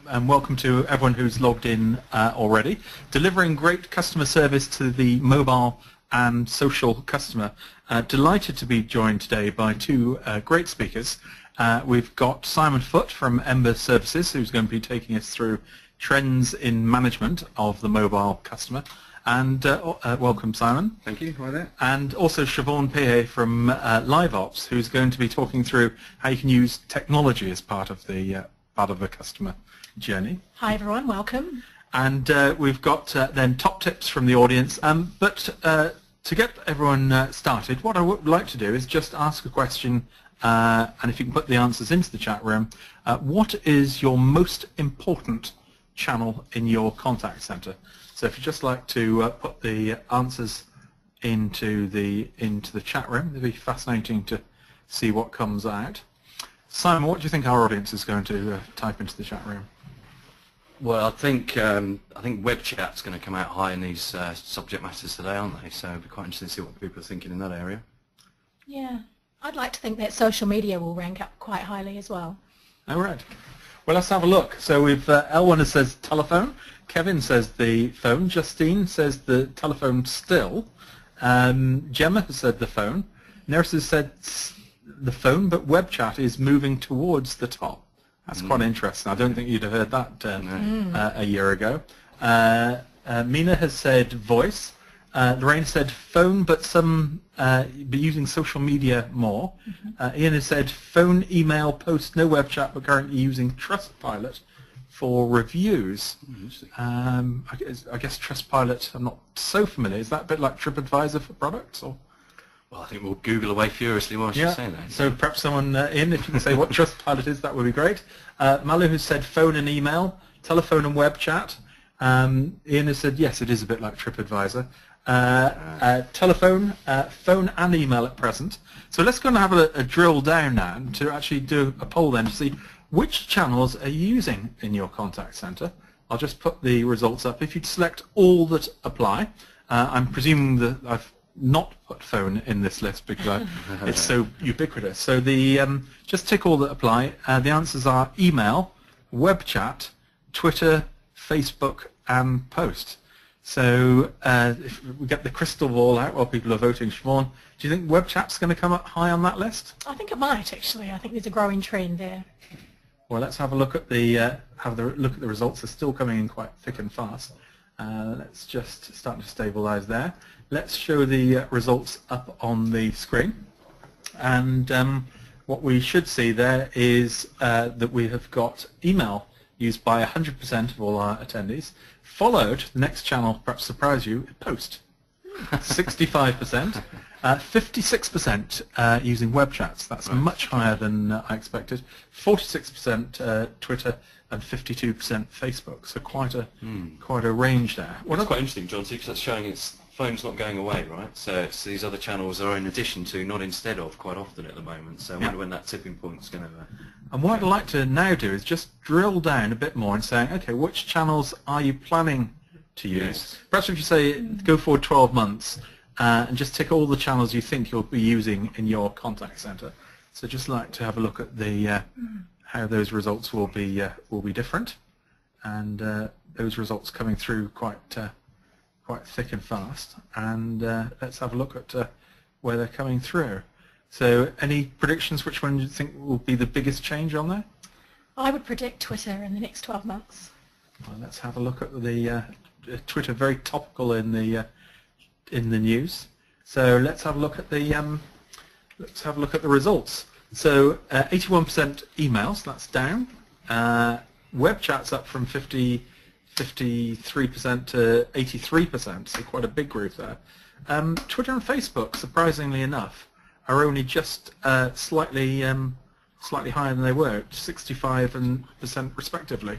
and welcome to everyone who's logged in already. Delivering great customer service to the mobile and social customer. Delighted to be joined today by two great speakers. We've got Simon Foote from Ember Services, who's going to be taking us through trends in management of the mobile customer. And welcome, Simon. Thank you. Hi there. And also Siobhan Payet from LiveOps, who's going to be talking through how you can use technology as part of the customer journey. Hi everyone, welcome. And we've got then top tips from the audience. But to get everyone started, what I would like to do is just ask a question, and if you can put the answers into the chat room. What is your most important channel in your contact center? So if you'd just like to put the answers into the chat room, it'd be fascinating to see what comes out. Simon, what do you think our audience is going to type into the chat room? Well, I think web chat's going to come out high in these subject matters today, aren't they? So it'll be quite interesting to see what people are thinking in that area. Yeah, I'd like to think that social media will rank up quite highly as well. All right. Well, let's have a look. So we've L1 says telephone. Kevin says the phone. Justine says the telephone still. Gemma has said the phone. Neris has said the phone, but web chat is moving towards the top. That's quite interesting. I don't think you'd have heard that a year ago. Mina has said voice. Lorraine said phone, but some be using social media more. Ian has said phone, email, post, no web chat, but currently using Trustpilot for reviews. I guess Trustpilot, I'm not so familiar. Is that a bit like TripAdvisor for products? Or? Well, I think we'll Google away furiously while she's saying that. So perhaps someone in, if you can say what Trustpilot is, that would be great. Malu has said phone and email, telephone and web chat. Ian has said yes, it is a bit like TripAdvisor. Telephone, phone and email at present. So let's go and have a drill down now to actually do a poll then to see which channels are you using in your contact center. I'll just put the results up. If you'd select all that apply, I'm presuming that I've not put phone in this list because it's so ubiquitous. So the just tick all that apply. The answers are email, web chat, Twitter, Facebook, and post. So if we get the crystal ball out while people are voting, Siobhan, do you think web chat's going to come up high on that list? I think it might actually. I think there's a growing trend there. Well, let's have a look at the look at the results. They're still coming in quite thick and fast. Let's just start to stabilize there. Let's show the results up on the screen. And what we should see there is that we have got email used by 100% of all our attendees, followed, the next channel, perhaps surprise you, post, 65%, 56% using web chats. That's much higher than I expected. 46% Twitter and 52% Facebook. So quite a range there. Well, that's quite interesting, Jonty, because that's showing its phone's not going away, right? So it's these other channels are in addition to, not instead of, quite often at the moment. So I wonder when that tipping point's going to. And what I'd like to now do is just drill down a bit more and saying, okay, which channels are you planning to use? Yes. Perhaps if you say go forward 12 months and just tick all the channels you think you'll be using in your contact center. So just like to have a look at the how those results will be different, and those results coming through quite thick and fast. And let's have a look at where they're coming through. So any predictions, which one do you think will be the biggest change on there? I would predict Twitter in the next 12 months. Well, let's have a look at the Twitter, very topical in the news. So let's have a look at the results. So 81% emails, that's down. Web chat's up from 53% to 83%, so quite a big growth there. Twitter and Facebook, surprisingly enough, are only just slightly higher than they were, 65% respectively.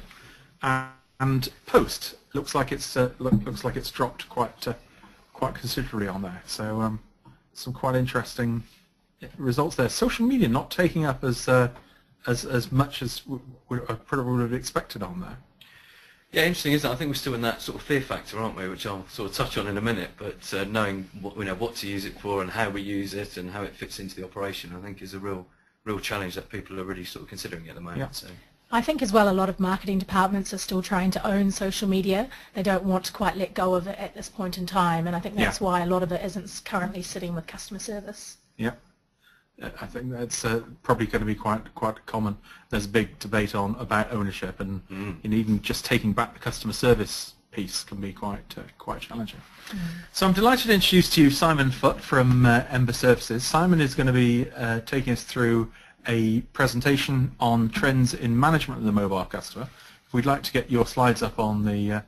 And post looks like it's dropped quite considerably on there. So some quite interesting results there. Social media not taking up as much as we probably would have expected on there. Yeah, interesting, isn't it? I think we're still in that sort of fear factor, aren't we? Which I'll sort of touch on in a minute. But knowing what to use it for and how we use it and how it fits into the operation, I think is a real challenge that people are really sort of considering at the moment. Yeah. So. I think as well a lot of marketing departments are still trying to own social media. They don't want to quite let go of it at this point in time, and I think that's why a lot of it isn't currently sitting with customer service. Yeah, I think that's probably going to be quite common. There's a big debate about ownership, and even just taking back the customer service piece can be quite challenging. So I'm delighted to introduce to you Simon Foote from Ember Services. Simon is going to be taking us through a presentation on trends in management of the mobile customer. We'd like to get your slides up on the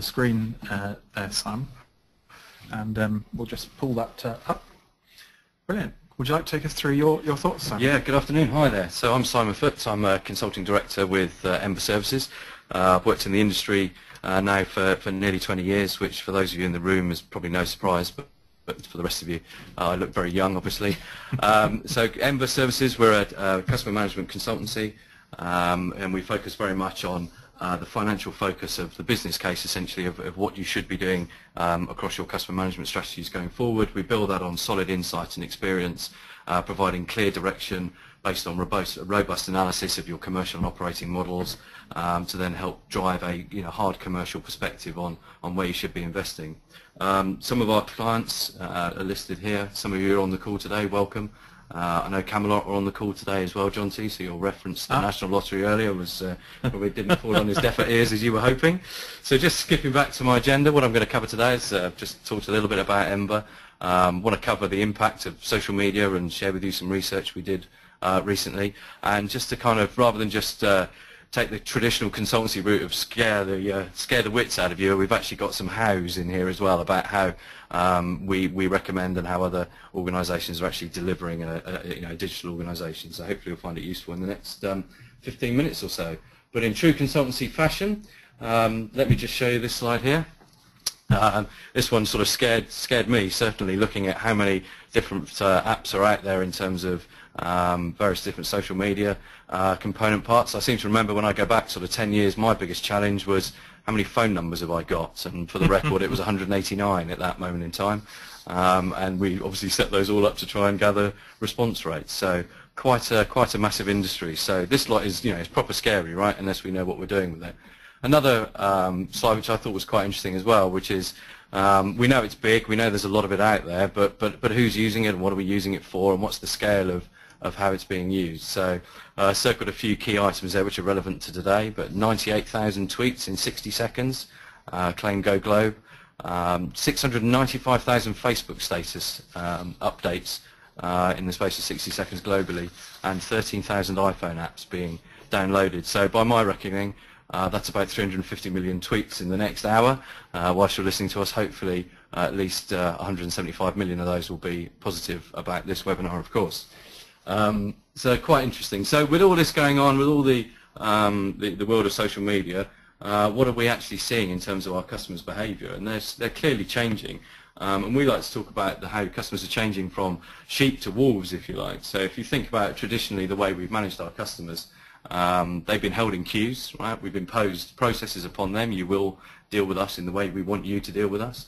screen there, Simon, and we'll just pull that up. Brilliant. Would you like to take us through your thoughts, Simon? Yeah, good afternoon. Hi there. So I'm Simon Foote. I'm a consulting director with Ember Services. I've worked in the industry now for nearly 20 years, which for those of you in the room is probably no surprise, but for the rest of you, I look very young, obviously. So Ember Services, we're a customer management consultancy, and we focus very much on the financial focus of the business case, essentially, of what you should be doing across your customer management strategies going forward. We build that on solid insight and experience, providing clear direction based on robust analysis of your commercial and operating models, to then help drive a hard commercial perspective on where you should be investing. Some of our clients are listed here. Some of you are on the call today. Welcome. I know Camelot are on the call today as well, Jonty, so your reference to the National Lottery earlier was probably didn't fall on his deaf ears as you were hoping. So just skipping back to my agenda, what I'm going to cover today is just talk a little bit about Ember. Want to cover the impact of social media and share with you some research we did recently, and just to kind of, rather than just take the traditional consultancy route of scare the wits out of you, we've actually got some hows in here as well about how we recommend and how other organisations are actually delivering a digital organisation. So hopefully you'll find it useful in the next 15 minutes or so. But in true consultancy fashion, let me just show you this slide here. This one sort of scared me, certainly, looking at how many different apps are out there in terms of various different social media component parts. I seem to remember when I go back sort of 10 years, my biggest challenge was how many phone numbers have I got, and for the record it was 189 at that moment in time, and we obviously set those all up to try and gather response rates. So quite a massive industry. So this lot is it's proper scary, right, unless we know what we're doing with it. Another slide which I thought was quite interesting as well, which is we know it's big, we know there's a lot of it out there, but who's using it and what are we using it for, and what's the scale of how it's being used. So circled a few key items there which are relevant to today, but 98,000 tweets in 60 seconds, claim Go Globe, 695,000 Facebook status updates in the space of 60 seconds globally, and 13,000 iPhone apps being downloaded. So by my reckoning, that's about 350 million tweets in the next hour. Whilst you're listening to us, hopefully at least 175 million of those will be positive about this webinar, of course. So quite interesting. So with all this going on, with all the world of social media, what are we actually seeing in terms of our customers' behaviour? And they're clearly changing. And we like to talk about how customers are changing from sheep to wolves, if you like. So if you think about traditionally the way we've managed our customers, they've been held in queues, right? We've imposed processes upon them. You will deal with us in the way we want you to deal with us.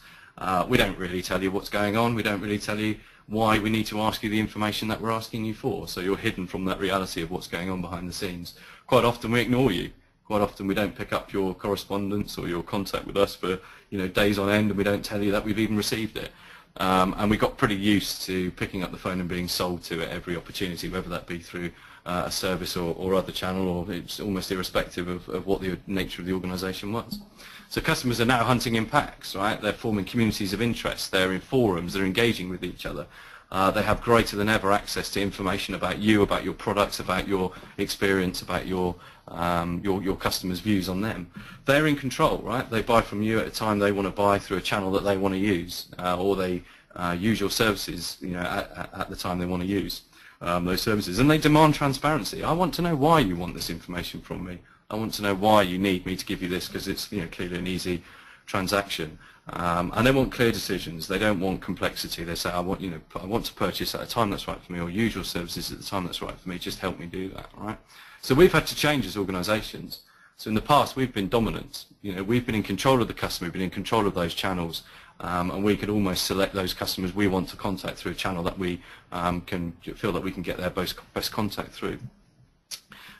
We don't really tell you what's going on. We don't really tell you why we need to ask you the information that we're asking you for. So you're hidden from that reality of what's going on behind the scenes. Quite often we ignore you. Quite often we don't pick up your correspondence or your contact with us for days on end, and we don't tell you that we've even received it. And we got pretty used to picking up the phone and being sold to at every opportunity, whether that be through a service or other channel, or it's almost irrespective of what the nature of the organisation was. So customers are now hunting in packs, right? They're forming communities of interest. They're in forums. They're engaging with each other. They have greater than ever access to information about you, about your products, about your experience, about your customers' views on them. They're in control, right? They buy from you at a time they want to buy through a channel that they want to use, or they use your services, at the time they want to use those services. And they demand transparency. I want to know why you want this information from me. I want to know why you need me to give you this, because it's clearly an easy transaction. And they want clear decisions. They don't want complexity. They say, I want to purchase at a time that's right for me, or use your services at the time that's right for me. Just help me do that, right? So we've had to change as organisations. So in the past, we've been dominant. We've been in control of the customer. We've been in control of those channels, and we could almost select those customers we want to contact through a channel that we can feel that we can get their best contact through.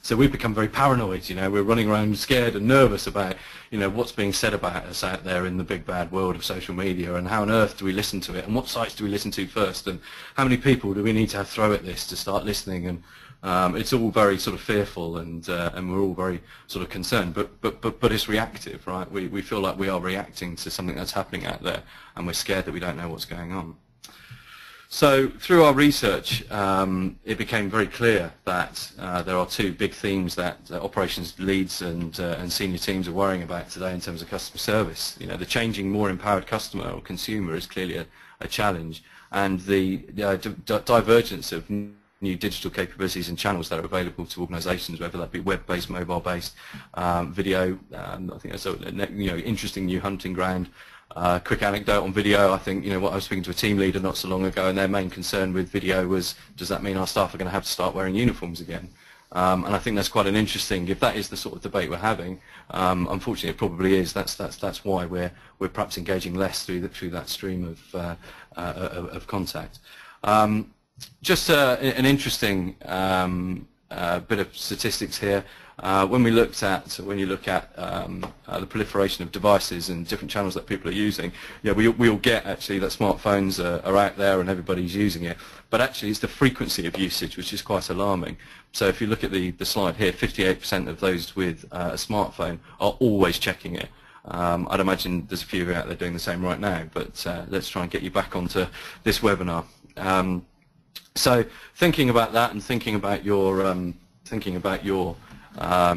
So we've become very paranoid, we're running around scared and nervous about, what's being said about us out there in the big bad world of social media, and how on earth do we listen to it, and what sites do we listen to first, and how many people do we need to have throw at this to start listening, and it's all very sort of fearful, and we're all very sort of concerned, but it's reactive, right? We feel like we are reacting to something that's happening out there, and we're scared that we don't know what's going on. So through our research, it became very clear that there are two big themes that operations leads and senior teams are worrying about today in terms of customer service. The changing, more empowered customer or consumer is clearly a challenge, and the divergence of new digital capabilities and channels that are available to organisations, whether that be web-based, mobile-based, video. I think that's interesting new hunting ground. Quick anecdote on video, I think, I was speaking to a team leader not so long ago, and their main concern with video was, does that mean our staff are going to have to start wearing uniforms again? And I think that's quite an interesting, if that is the sort of debate we're having, unfortunately it probably is. That's why we're perhaps engaging less through that stream of contact. Just an interesting bit of statistics here. When you look at the proliferation of devices and different channels that people are using, we all get actually that smartphones are out there and everybody's using it, but actually it's the frequency of usage which is quite alarming. So if you look at the slide here, 58% of those with a smartphone are always checking it. I'd imagine there's a few of you out there doing the same right now, but let's try and get you back onto this webinar. So thinking about that and thinking about your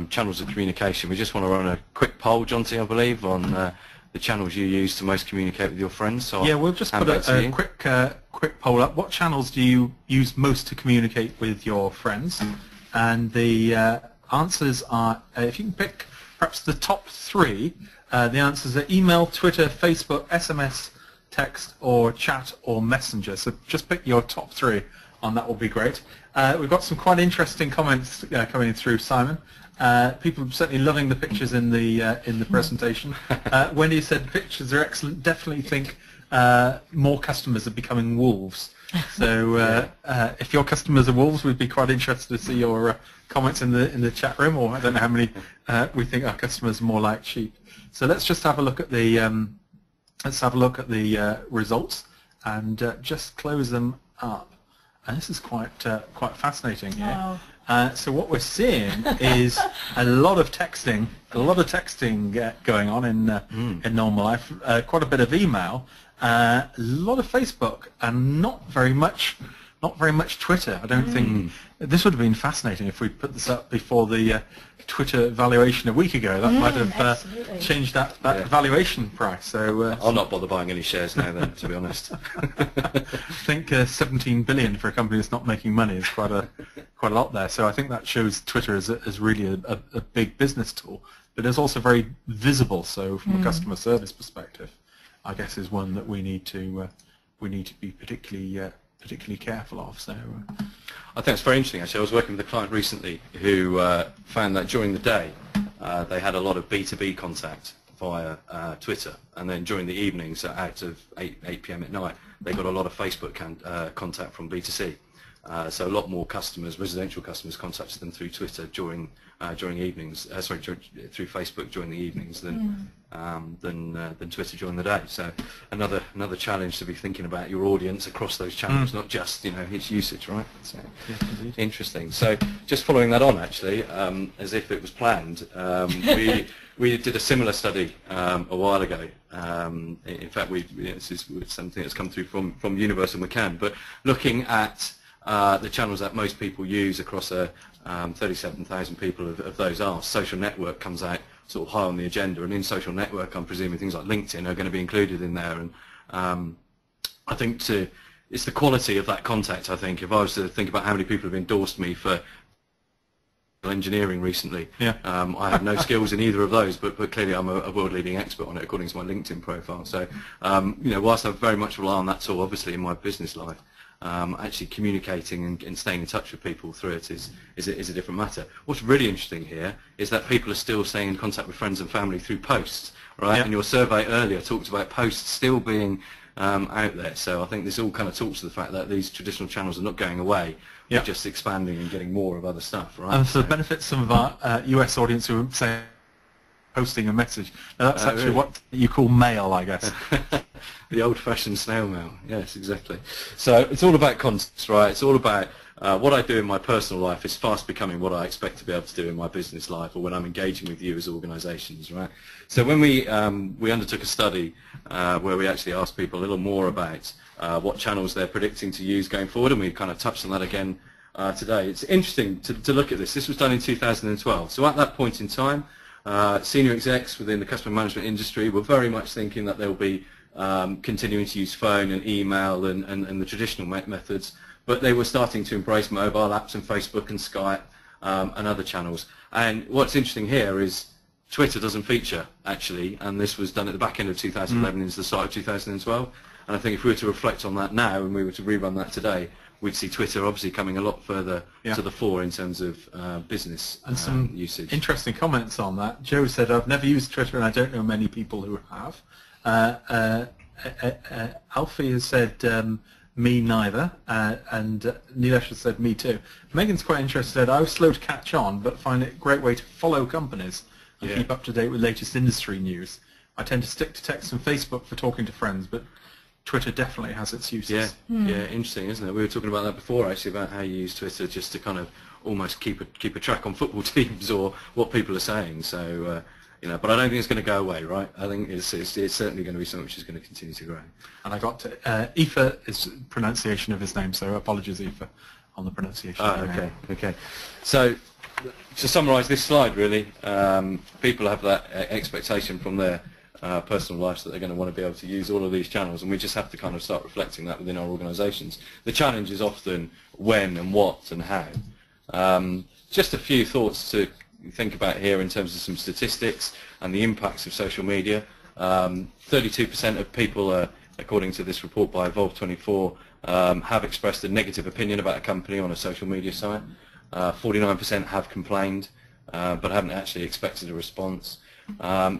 channels of communication, we just want to run a quick poll, Jonty, I believe, on the channels you use to most communicate with your friends. So yeah, we'll just put a quick poll up. What channels do you use most to communicate with your friends? And the answers are, if you can pick perhaps the top three, the answers are email, Twitter, Facebook, SMS, text, or chat, or messenger. So just pick your top three, and that will be great. We've got some quite interesting comments coming through, Simon. People are certainly loving the pictures in the presentation. Wendy said pictures are excellent. Definitely think more customers are becoming wolves. So if your customers are wolves, we'd be quite interested to see your comments in the chat room. Or I don't know how many we think our customers are more like sheep. So let's just have a look at the results and just close them up. And this is quite fascinating here. Wow. So what we're seeing is a lot of texting going on in normal life. Quite a bit of email, a lot of Facebook, and not very much Twitter. I don't think this would have been fascinating if we'd put this up before the Twitter valuation a week ago. That might have changed that valuation price. So I'll not bother buying any shares now then, to be honest. I think 17 billion for a company that's not making money is quite a lot there. So I think that shows Twitter as really a big business tool, but it's also very visible. So from a customer service perspective, I guess is one that we need to be particularly careful of. So I think it's very interesting. Actually, I was working with a client recently who found that during the day they had a lot of B2B contact via Twitter, and then during the evenings, out of 8 p.m. at night, they got a lot of Facebook contact from B2C. So a lot more customers, residential customers, contacted them through Twitter during evenings. Through Facebook during the evenings than Twitter during the day. So another challenge to be thinking about your audience across those channels, not just its usage, right? So yes, interesting. So just following that on, actually, as if it was planned, we did a similar study a while ago. In fact, this is something that's come through from Universal McCann, but looking at the channels that most people use across 37,000 people of those are. Social network comes out sort of high on the agenda, and in social network I'm presuming things like LinkedIn are going to be included in there, and I think it's the quality of that contact. I think if I was to think about how many people have endorsed me for engineering recently, I have no skills in either of those, but clearly I'm a world-leading expert on it according to my LinkedIn profile. So whilst I very much rely on that tool obviously in my business life, actually communicating and staying in touch with people through it is a different matter. What's really interesting here is that people are still staying in contact with friends and family through posts, right? And your survey earlier talked about posts still being out there. So I think this all kind of talks to the fact that these traditional channels are not going away. They're just expanding and getting more of other stuff, right? And for the benefit of some of our US audience who say posting a message, now that's actually really? what you call mail, I guess. The old-fashioned snail mail. Yes, exactly. So it's all about context, right? It's all about what I do in my personal life is fast becoming what I expect to be able to do in my business life, or when I'm engaging with you as organisations, right? So when we undertook a study where we actually asked people a little more about what channels they're predicting to use going forward, and we kind of touched on that again today. It's interesting to look at this. This was done in 2012. So at that point in time, senior execs within the customer management industry were very much thinking that they'll be continuing to use phone and email and the traditional methods, but they were starting to embrace mobile apps and Facebook and Skype and other channels. And what's interesting here is Twitter doesn't feature, actually, and this was done at the back end of 2011 into the start of 2012. And I think if we were to reflect on that now and we were to rerun that today, we'd see Twitter obviously coming a lot further to the fore in terms of business and some usage. Interesting comments on that. Joe said, I've never used Twitter and I don't know many people who have. Alfie has said, me neither, and Nilesh has said, me too. Megan's quite interested. I was slow to catch on, but find it a great way to follow companies and keep up to date with latest industry news. I tend to stick to text and Facebook for talking to friends, but Twitter definitely has its uses. Yeah, interesting, isn't it? We were talking about that before, actually, about how you use Twitter just to kind of almost keep a track on football teams or what people are saying. So, you know, but I don't think it's going to go away, right? I think it's certainly going to be something which is going to continue to grow. And I got to, Aoife is pronunciation of his name, so apologies, Aoife, on the pronunciation. Okay. So, to summarise this slide, really, people have that expectation from their personal lives that they're going to want to be able to use all of these channels, and we just have to kind of start reflecting that within our organisations. The challenge is often when and what and how. Just a few thoughts to think about here in terms of some statistics and the impacts of social media. 32% of people, according to this report by Evolve24, have expressed a negative opinion about a company on a social media site. 49% have complained, but haven't actually expected a response.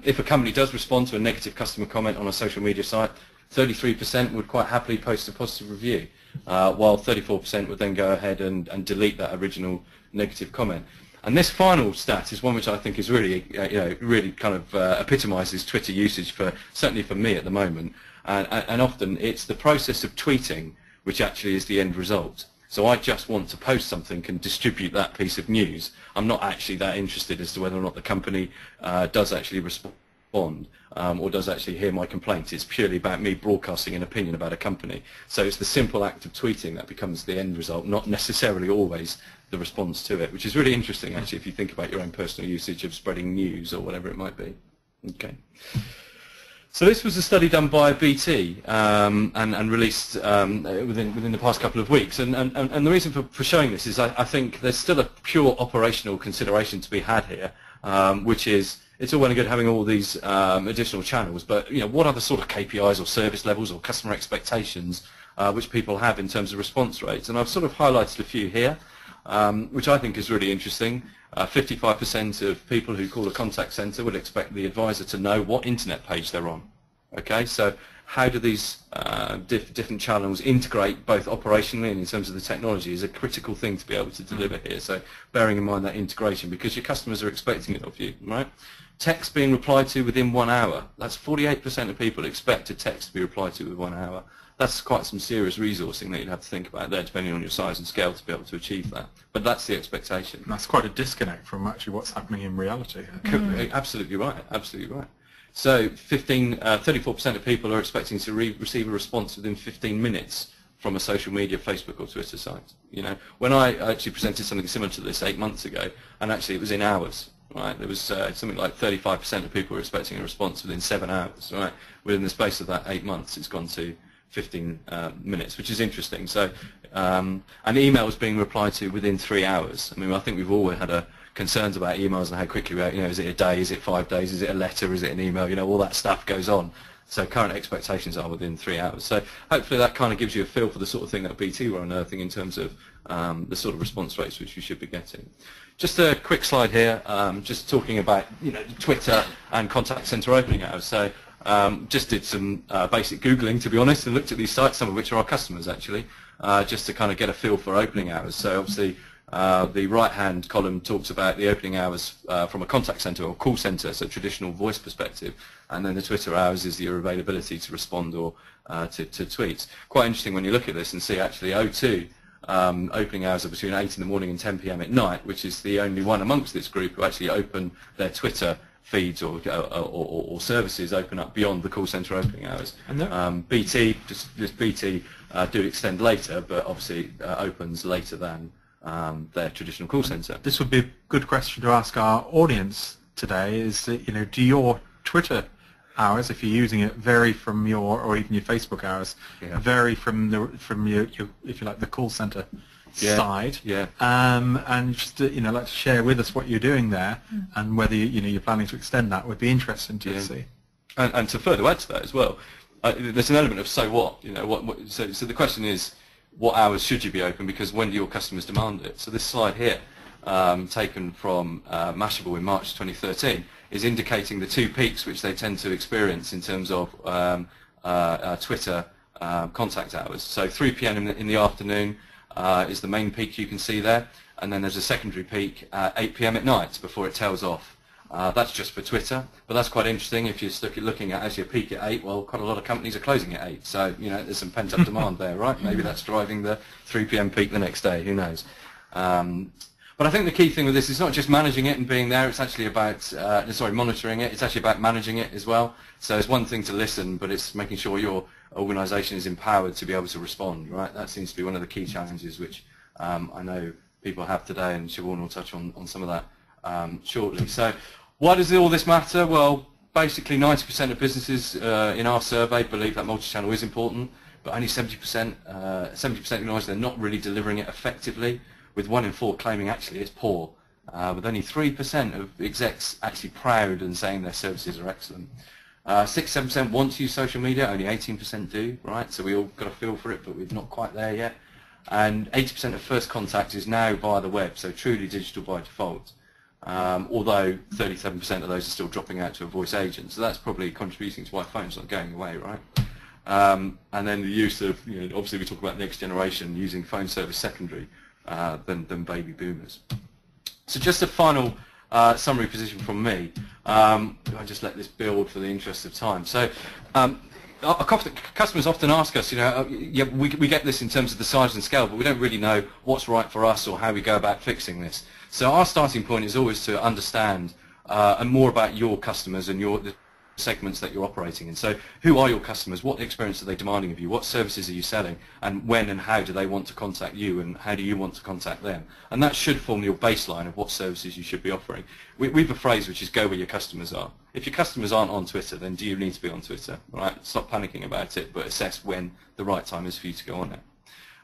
If a company does respond to a negative customer comment on a social media site, 33% would quite happily post a positive review, while 34% would then go ahead and delete that original negative comment. And this final stat is one which I think is really, really kind of epitomises Twitter usage certainly for me at the moment. And often it's the process of tweeting which actually is the end result. So I just want to post something and distribute that piece of news. I'm not actually that interested as to whether or not the company does actually respond or does actually hear my complaint. It's purely about me broadcasting an opinion about a company. So it's the simple act of tweeting that becomes the end result, not necessarily always the response to it, which is really interesting actually if you think about your own personal usage of spreading news or whatever it might be. Okay. So this was a study done by BT and released within the past couple of weeks. And the reason for showing this is I think there's still a pure operational consideration to be had here, which is it's all well and good having all these additional channels, but what are the sort of KPIs or service levels or customer expectations which people have in terms of response rates? And I've sort of highlighted a few here, which I think is really interesting. 55% of people who call a contact centre would expect the advisor to know what internet page they're on. Okay, so how do these different channels integrate both operationally and in terms of the technology is a critical thing to be able to deliver here. So bearing in mind that integration, because your customers are expecting it of you, right? Text being replied to within 1 hour. That's 48% of people expect a text to be replied to within 1 hour. That's quite some serious resourcing that you'd have to think about there, depending on your size and scale, to be able to achieve that. But that's the expectation. And that's quite a disconnect from actually what's happening in reality. Absolutely right. Absolutely right. So 34% of people are expecting to receive a response within 15 minutes from a social media, Facebook or Twitter site. When I actually presented something similar to this 8 months ago, and actually it was in hours. Right, there was something like 35% of people were expecting a response within 7 hours. Right, within the space of that 8 months, it's gone to 15 minutes, which is interesting. So, and emails being replied to within 3 hours. I mean, I think we've always had concerns about emails and how quickly is it a day, is it 5 days, is it a letter, is it an email? All that stuff goes on. So current expectations are within 3 hours. So hopefully that kind of gives you a feel for the sort of thing that BT were unearthing in terms of the sort of response rates which you should be getting. Just a quick slide here, just talking about Twitter and contact centre opening hours. So Just did some basic Googling, to be honest, and looked at these sites, some of which are our customers actually, just to kind of get a feel for opening hours. So obviously the right-hand column talks about the opening hours from a contact centre or call centre, so traditional voice perspective, and then the Twitter hours is your availability to respond or to tweets. Quite interesting when you look at this and see actually O2 opening hours are between 8 in the morning and 10 p.m. at night, which is the only one amongst this group who actually open their Twitter feeds or services open up beyond the call centre opening hours. And BT, just BT do extend later, but obviously opens later than their traditional call centre. This would be a good question to ask our audience today. Is that, do your Twitter hours, if you're using it, vary from your, or even your Facebook hours, vary from your if you like, the call centre side? And just like to share with us what you're doing there, and whether you're planning to extend that would be interesting to see. And to further add to that as well, there's an element of so what. So the question is, what hours should you be open? Because when do your customers demand it? So this slide here, taken from Mashable in March 2013, is indicating the two peaks which they tend to experience in terms of Twitter contact hours. So 3 p.m. in the afternoon is the main peak you can see there, and then there's a secondary peak at 8 p.m. at night before it tails off. That's just for Twitter, but that's quite interesting. If you're looking at actually a peak at 8, well, quite a lot of companies are closing at 8, so there's some pent-up demand there, right? Maybe that's driving the 3 p.m. peak the next day. Who knows? But I think the key thing with this is not just managing it and being there. It's actually about monitoring it. It's actually about managing it as well. So it's one thing to listen, but it's making sure your organisation is empowered to be able to respond. Right? That seems to be one of the key challenges which I know people have today, and Siobhan will touch on some of that shortly. So why does all this matter? Well, basically 90% of businesses in our survey believe that multi-channel is important, but only 70% acknowledge they're not really delivering it effectively, with 1 in 4 claiming actually it's poor, with only 3% of execs actually proud and saying their services are excellent. 6-7% want to use social media, only 18% do, right? So we all got a feel for it, but we're not quite there yet. And 80% of first contact is now via the web, so truly digital by default. Although 37% of those are still dropping out to a voice agent, so that's probably contributing to why phone's not going away, right? And then the use of, obviously we talk about next generation using phone service secondary than baby boomers. So just a final summary position from me. I just let this build for the interest of time. So our customers often ask us, we get this in terms of the size and scale, but we don't really know what's right for us or how we go about fixing this. So our starting point is always to understand and more about your customers and the segments that you're operating in. So who are your customers? What experience are they demanding of you? What services are you selling? And when and how do they want to contact you, and how do you want to contact them? And that should form your baseline of what services you should be offering. We have a phrase which is go where your customers are. If your customers aren't on Twitter, then do you need to be on Twitter? Right? Stop panicking about it, but assess when the right time is for you to go on it.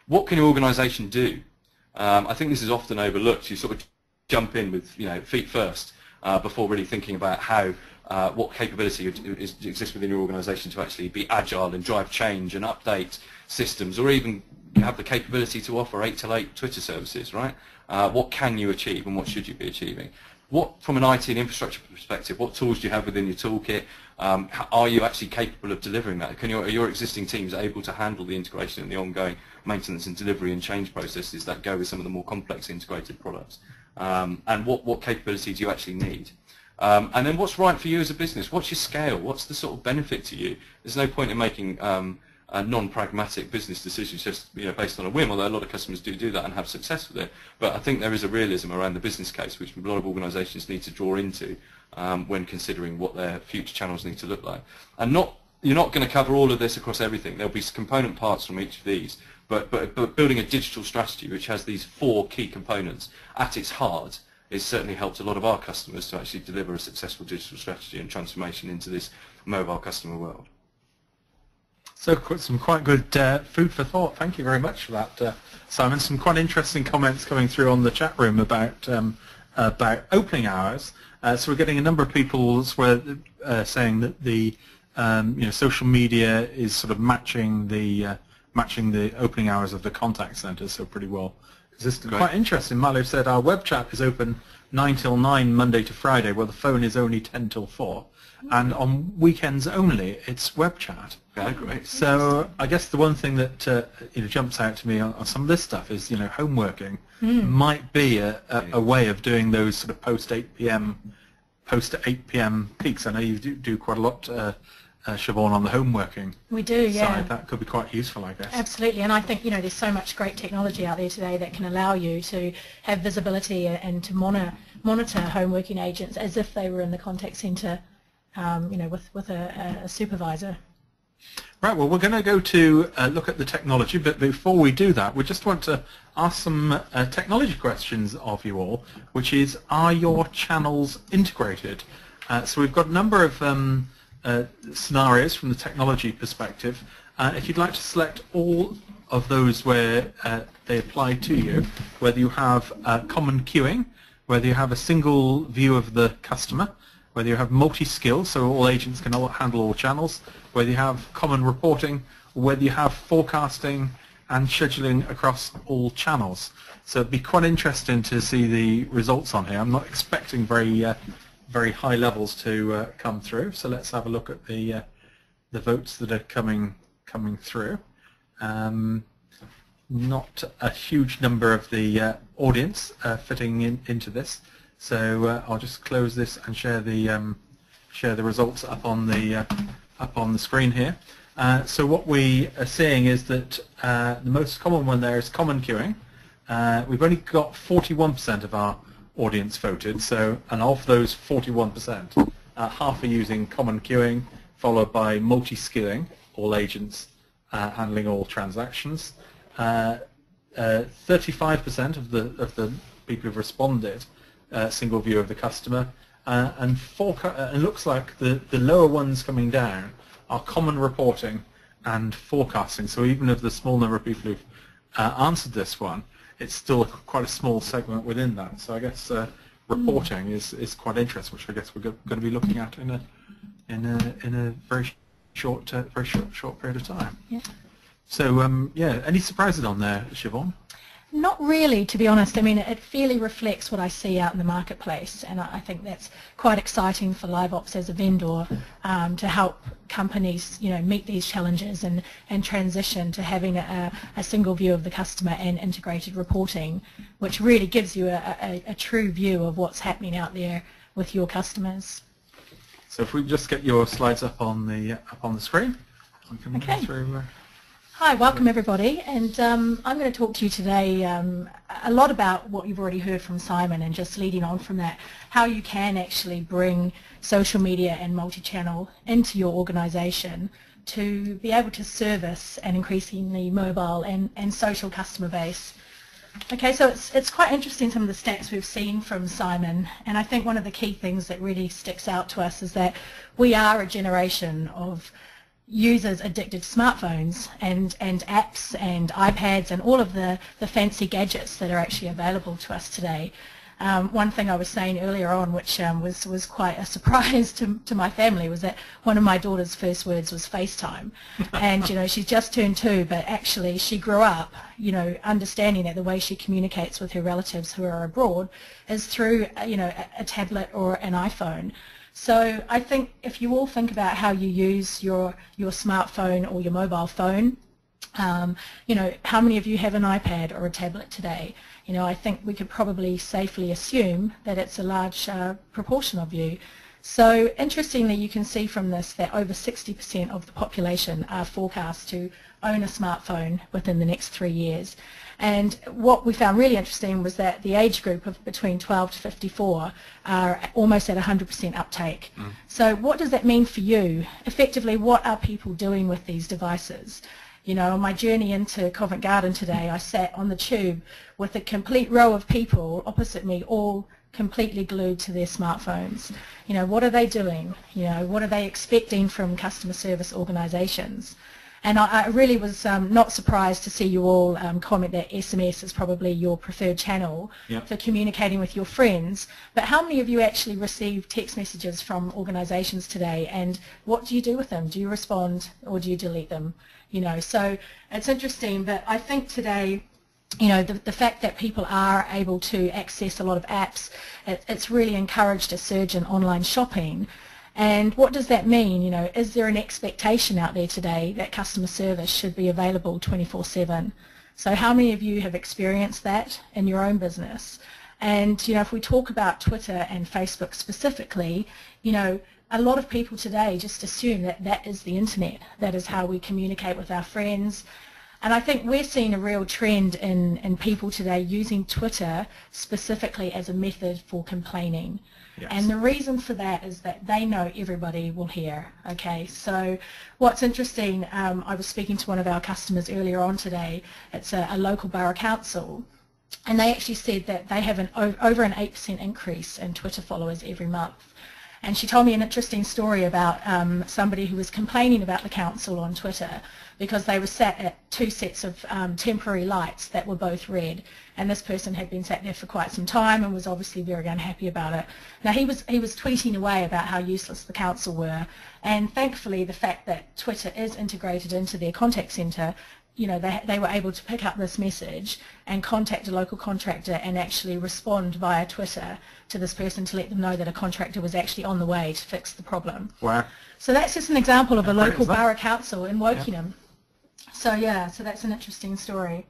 What can your organisation do? I think this is often overlooked. You sort of jump in with feet first before really thinking about how what capability exists within your organisation to actually be agile and drive change and update systems, or even have the capability to offer 8 till 8 Twitter services, right? What can you achieve and what should you be achieving? What, from an IT and infrastructure perspective, what tools do you have within your toolkit? Are you actually capable of delivering that? Are your existing teams able to handle the integration and the ongoing maintenance and delivery and change processes that go with some of the more complex integrated products? And what capability do you actually need? And then what's right for you as a business? What's your scale? What's the sort of benefit to you? There's no point in making non-pragmatic business decisions just based on a whim, although a lot of customers do that and have success with it. But I think there is a realism around the business case which a lot of organisations need to draw into when considering what their future channels need to look like. And you're not going to cover all of this across everything. There'll be component parts from each of these, but building a digital strategy which has these 4 key components at its heart has certainly helped a lot of our customers to actually deliver a successful digital strategy and transformation into this mobile customer world. So some quite good food for thought. Thank you very much for that, Simon. Some quite interesting comments coming through on the chat room about opening hours. So we're getting a number of people saying that the social media is sort of matching the opening hours of the contact centre, so pretty well existent. Quite interesting. Milo said our web chat is open 9 till 9 Monday to Friday, while the phone is only 10 till 4. And on weekends only, it's web chat. Okay, great. So I guess the one thing that jumps out to me on some of this stuff is home working might be a way of doing those sort of post 8 p.m. peaks. I know you do quite a lot, Siobhan, on the home working We do, yeah. side. That could be quite useful, I guess. Absolutely, and I think there's so much great technology out there today that can allow you to have visibility and to monitor home working agents as if they were in the contact centre, with a supervisor. Right, well, we're going to go to look at the technology, but before we do that, we just want to ask some technology questions of you all, which is, are your channels integrated? So we've got a number of scenarios from the technology perspective. If you'd like to select all of those where they apply to you, whether you have common queuing, whether you have a single view of the customer, whether you have multi-skill, so all agents can handle all channels, whether you have common reporting, or whether you have forecasting and scheduling across all channels. So it'd be quite interesting to see the results on here. I'm not expecting very high levels to come through, so let's have a look at the votes that are coming through. Not a huge number of the audience fitting into this. So I'll just close this and share the results up on the screen here. So what we are seeing is that the most common one there is common queuing. We've only got 41% of our audience voted. And of those 41%, half are using common queuing, followed by multi-skilling, all agents handling all transactions. 35% of the people who've responded. Single view of the customer, and it looks like the lower ones coming down are common reporting and forecasting. So even of the small number of people who've answered this one, it's still quite a small segment within that. So I guess reporting is quite interesting, which I guess we're going to be looking at in a very short period of time. Yeah. So any surprises on there, Siobhan? Not really, to be honest. I mean, it fairly reflects what I see out in the marketplace, and I think that's quite exciting for LiveOps as a vendor to help companies, meet these challenges and transition to having a single view of the customer and integrated reporting, which really gives you a true view of what's happening out there with your customers. So if we just get your slides up on the screen, we can go through. Hi, welcome everybody, and I'm going to talk to you today a lot about what you've already heard from Simon, and just leading on from that, how you can actually bring social media and multi-channel into your organisation to be able to service an increasingly mobile and social customer base. Okay, so it's quite interesting, some of the stats we've seen from Simon, and I think one of the key things that really sticks out to us is that we are a generation of users addicted to smartphones and apps and iPads and all of the fancy gadgets that are actually available to us today. One thing I was saying earlier on, which was quite a surprise to my family, was that one of my daughter's first words was FaceTime. And she's just turned 2, but actually she grew up understanding that the way she communicates with her relatives who are abroad is through a tablet or an iPhone. So I think if you all think about how you use your smartphone or your mobile phone, how many of you have an iPad or a tablet today? I think we could probably safely assume that it's a large proportion of you. So interestingly, you can see from this that over 60% of the population are forecast to own a smartphone within the next 3 years. And what we found really interesting was that the age group of between 12 to 54 are almost at 100% uptake. So what does that mean for you? Effectively, what are people doing with these devices? On my journey into Covent Garden today, I sat on the tube with a complete row of people opposite me, all completely glued to their smartphones. What are they doing? What are they expecting from customer service organisations? And I really was not surprised to see you all comment that SMS is probably your preferred channel for communicating with your friends. But how many of you actually receive text messages from organisations today, and what do you do with them? Do you respond or do you delete them? So it's interesting, but I think today you know, the fact that people are able to access a lot of apps, it's really encouraged a surge in online shopping. And what does that mean? You know, is there an expectation out there today that customer service should be available 24/7? So how many of you have experienced that in your own business? And, you know, if we talk about Twitter and Facebook specifically, you know, a lot of people today just assume that that is the internet. That is how we communicate with our friends. And I think we're seeing a real trend in people today using Twitter specifically as a method for complaining. Yes. And the reason for that is that they know everybody will hear. Okay, so what's interesting, I was speaking to one of our customers earlier on today. It's a local borough council, and they actually said that they have over an 8% increase in Twitter followers every month. And she told me an interesting story about somebody who was complaining about the council on Twitter because they were sat at two sets of temporary lights that were both red, and this person had been sat there for quite some time and was obviously very unhappy about it. Now he was tweeting away about how useless the council were, and thankfully the fact that Twitter is integrated into their contact centre, you know, they were able to pick up this message and contact a local contractor and actually respond via Twitter to this person to let them know that a contractor was actually on the way to fix the problem. Wow. So that's just an example of a local borough council in Wokingham. Yeah. So yeah, so that's an interesting story.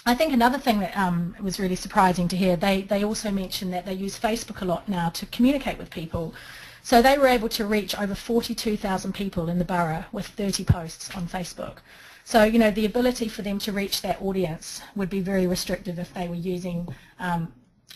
I think another thing that was really surprising to hear, they also mentioned that they use Facebook a lot now to communicate with people. So they were able to reach over 42,000 people in the borough with 30 posts on Facebook. So, you know, the ability for them to reach that audience would be very restricted if they were using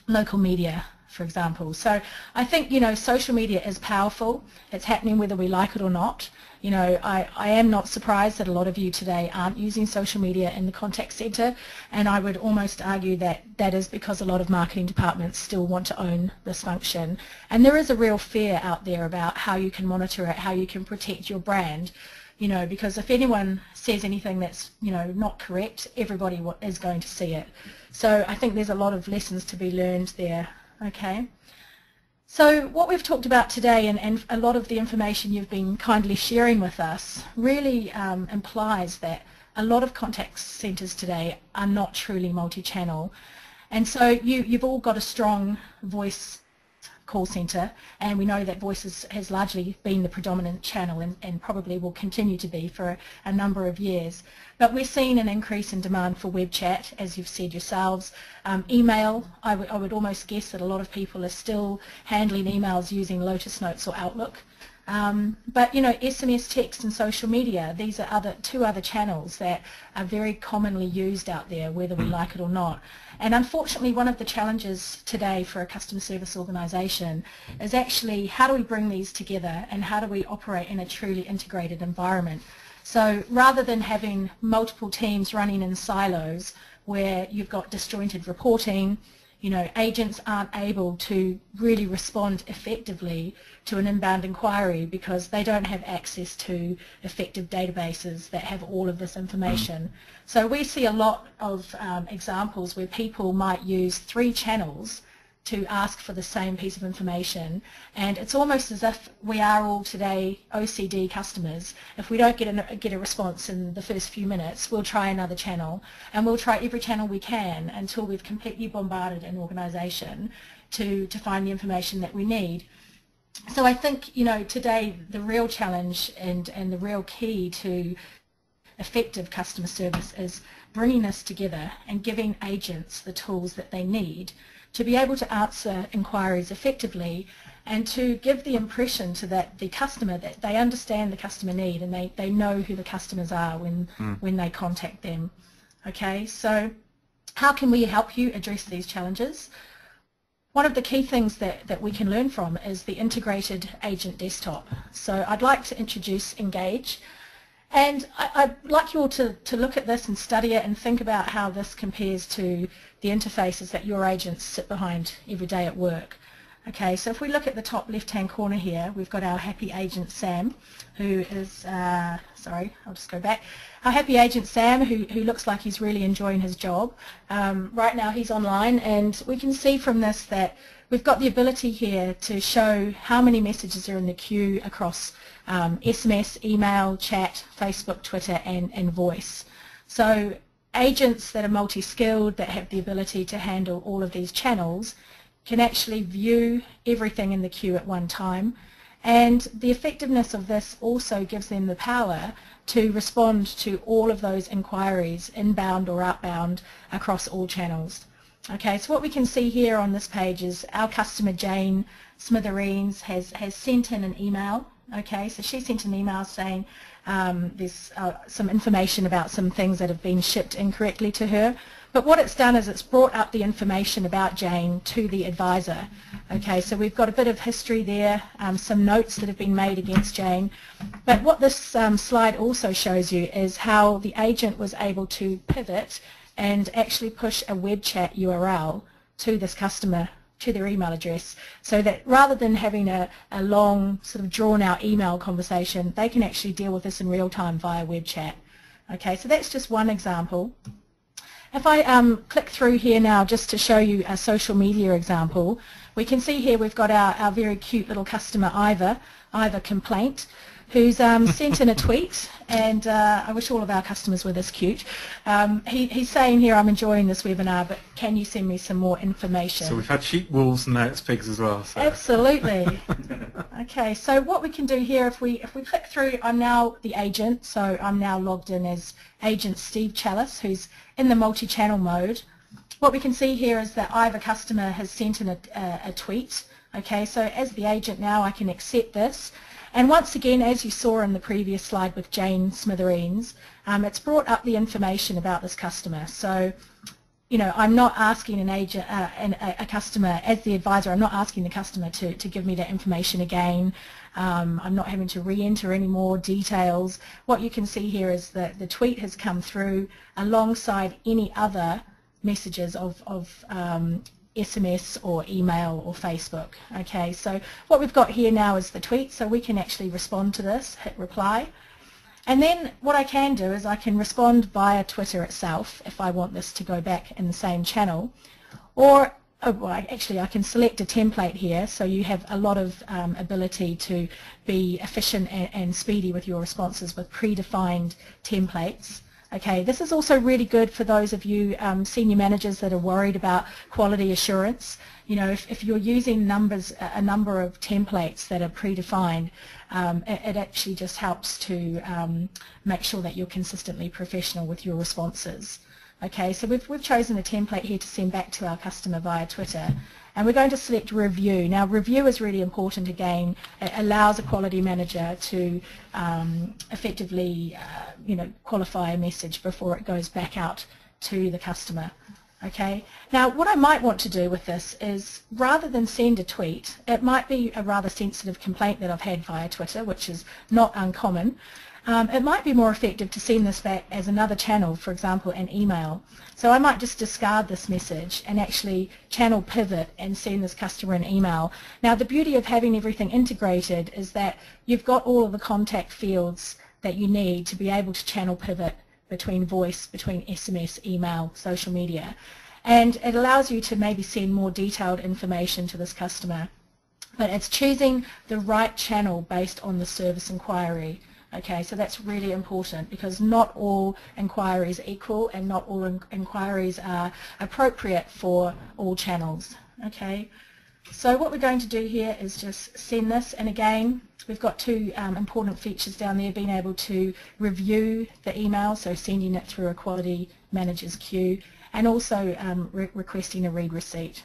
local media, for example. So I think, you know, social media is powerful. It's happening whether we like it or not. You know, I am not surprised that a lot of you today aren't using social media in the contact centre, and I would almost argue that that is because a lot of marketing departments still want to own this function. And there is a real fear out there about how you can monitor it, how you can protect your brand, you know, because if anyone says anything that's, you know, not correct, everybody is going to see it. So I think there's a lot of lessons to be learned there. Okay. So what we've talked about today, and a lot of the information you've been kindly sharing with us, really implies that a lot of contact centres today are not truly multi-channel. And so you've all got a strong voice call centre, and we know that voice has largely been the predominant channel and probably will continue to be for a number of years. But we're seeing an increase in demand for web chat, as you've said yourselves. Email, I would almost guess that a lot of people are still handling emails using Lotus Notes or Outlook. But, you know, SMS, text and social media, these are two other channels that are very commonly used out there, whether we like it or not. And unfortunately, one of the challenges today for a customer service organisation is actually how do we bring these together and how do we operate in a truly integrated environment. So rather than having multiple teams running in silos where you've got disjointed reporting, you know, agents aren't able to really respond effectively to an inbound inquiry because they don't have access to effective databases that have all of this information. So we see a lot of examples where people might use 3 channels to ask for the same piece of information, and it's almost as if we are all today OCD customers. If we don't get a response in the first few minutes, we'll try another channel, and we'll try every channel we can until we've completely bombarded an organisation to find the information that we need. So I think, you know, today the real challenge and the real key to effective customer service is bringing us together and giving agents the tools that they need to be able to answer inquiries effectively and to give the impression to the customer that they understand the customer need and they know who the customers are when they contact them. Okay, so how can we help you address these challenges? One of the key things that we can learn from is the integrated agent desktop. So I'd like to introduce Engage. And I'd like you all to look at this and study it and think about how this compares to the interfaces that your agents sit behind every day at work. Okay, so if we look at the top left-hand corner here, we've got our happy agent Sam, who is, sorry, I'll just go back. Our happy agent Sam, who looks like he's really enjoying his job. Right now he's online, and we can see from this that we've got the ability here to show how many messages are in the queue across SMS, email, chat, Facebook, Twitter and voice. So agents that are multi-skilled, that have the ability to handle all of these channels, can actually view everything in the queue at one time, and the effectiveness of this also gives them the power to respond to all of those inquiries, inbound or outbound, across all channels. Okay, so what we can see here on this page is our customer Jane Smithereens has sent in an email. Okay, so she sent an email saying there's some information about some things that have been shipped incorrectly to her. But what it's done is it's brought up the information about Jane to the advisor. Okay, so we've got a bit of history there, some notes that have been made against Jane. But what this slide also shows you is how the agent was able to pivot and actually push a web chat URL to this customer, to their email address, so that rather than having a long sort of drawn out email conversation, they can actually deal with this in real time via web chat. Okay, so that's just one example. If I click through here now just to show you a social media example, we can see here we've got our very cute little customer Ivor Complaint, who's sent in a tweet, and I wish all of our customers were this cute. He's saying here, I'm enjoying this webinar, but can you send me some more information? So we've had sheep, wolves, and now it's pigs as well. So. Absolutely. Okay, so what we can do here, if we click through, I'm now the agent, so I'm now logged in as agent Steve Chalice, who's in the multi-channel mode. What we can see here is that Ivor customer has sent in a tweet. Okay, so as the agent now, I can accept this. And once again, as you saw in the previous slide with Jane Smithereens, it's brought up the information about this customer. So, you know, I'm not asking an agent, a customer, as the advisor, I'm not asking the customer to give me that information again. I'm not having to re-enter any more details. What you can see here is that the tweet has come through alongside any other messages of SMS or email or Facebook. Okay, so what we've got here now is the tweet, so we can actually respond to this, hit reply. And then what I can do is I can respond via Twitter itself if I want this to go back in the same channel. Or, actually I can select a template here, so you have a lot of ability to be efficient and speedy with your responses with predefined templates. Okay, this is also really good for those of you senior managers that are worried about quality assurance. You know, if you're using a number of templates that are predefined, it actually just helps to make sure that you're consistently professional with your responses. Okay, so we've chosen a template here to send back to our customer via Twitter, and we're going to select review. Now, review is really important again. It allows a quality manager to effectively you know, qualify a message before it goes back out to the customer. Okay. Now, what I might want to do with this is, rather than send a tweet, it might be a rather sensitive complaint that I've had via Twitter, which is not uncommon. It might be more effective to send this back as another channel, for example, an email. So I might just discard this message and actually channel pivot and send this customer an email. Now, the beauty of having everything integrated is that you've got all of the contact fields that you need to be able to channel pivot between voice, between SMS, email, social media. And it allows you to maybe send more detailed information to this customer. But it's choosing the right channel based on the service inquiry. Okay, so that's really important, because not all inquiries are equal and not all inquiries are appropriate for all channels. Okay, so what we're going to do here is just send this, and again we've got two important features down there: being able to review the email, so sending it through a quality manager's queue, and also requesting a read receipt.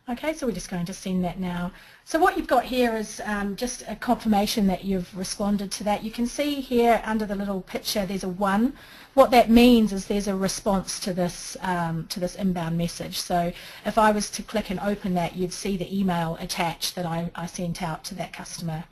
Okay, so we're just going to send that now. So what you've got here is just a confirmation that you've responded to that. You can see here under the little picture there's a 1. What that means is there's a response to this inbound message. So if I was to click and open that, you'd see the email attached that I sent out to that customer.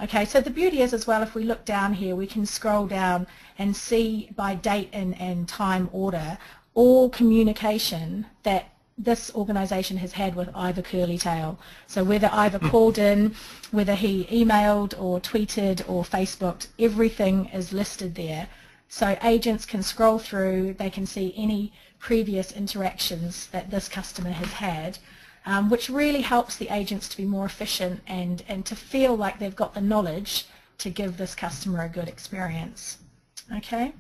Okay, so the beauty is as well, if we look down here, we can scroll down and see by date and time order all communication that this organisation has had with Ivor Curlytail. So whether Ivor called in, whether he emailed or tweeted or Facebooked, everything is listed there. So agents can scroll through, they can see any previous interactions that this customer has had, which really helps the agents to be more efficient and to feel like they've got the knowledge to give this customer a good experience. Okay.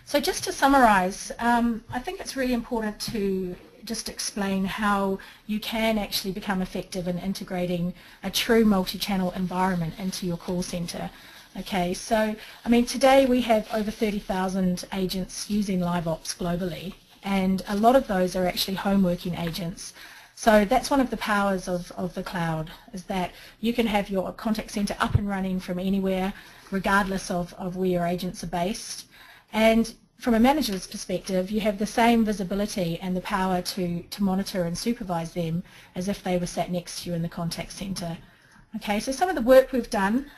So just to summarise, I think it's really important to just explain how you can actually become effective in integrating a true multi-channel environment into your call centre. Okay, so I mean today we have over 30,000 agents using LiveOps globally, and a lot of those are actually home working agents. So that's one of the powers of the cloud, is that you can have your contact centre up and running from anywhere, regardless of where your agents are based. And from a manager's perspective, you have the same visibility and the power to monitor and supervise them as if they were sat next to you in the contact centre. Okay, so some of the work we've done,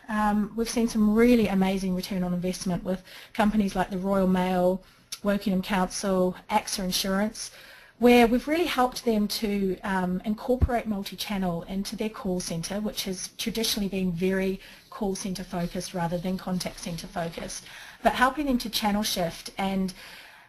we've seen some really amazing return on investment with companies like the Royal Mail, Wokingham Council, AXA Insurance, where we've really helped them to incorporate multi-channel into their call centre, which has traditionally been very call centre focused rather than contact centre focused, but helping them to channel shift and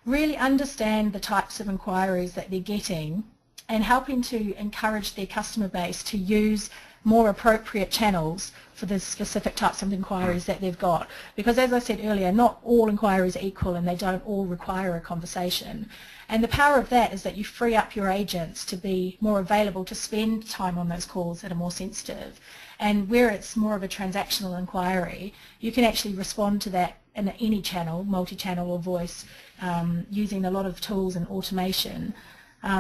really understand the types of inquiries that they're getting and helping to encourage their customer base to use more appropriate channels for the specific types of inquiries that they've got. Because as I said earlier, not all inquiries are equal and they don't all require a conversation. And the power of that is that you free up your agents to be more available to spend time on those calls that are more sensitive. And where it's more of a transactional inquiry, you can actually respond to that in any channel, multi-channel or voice, using a lot of tools and automation.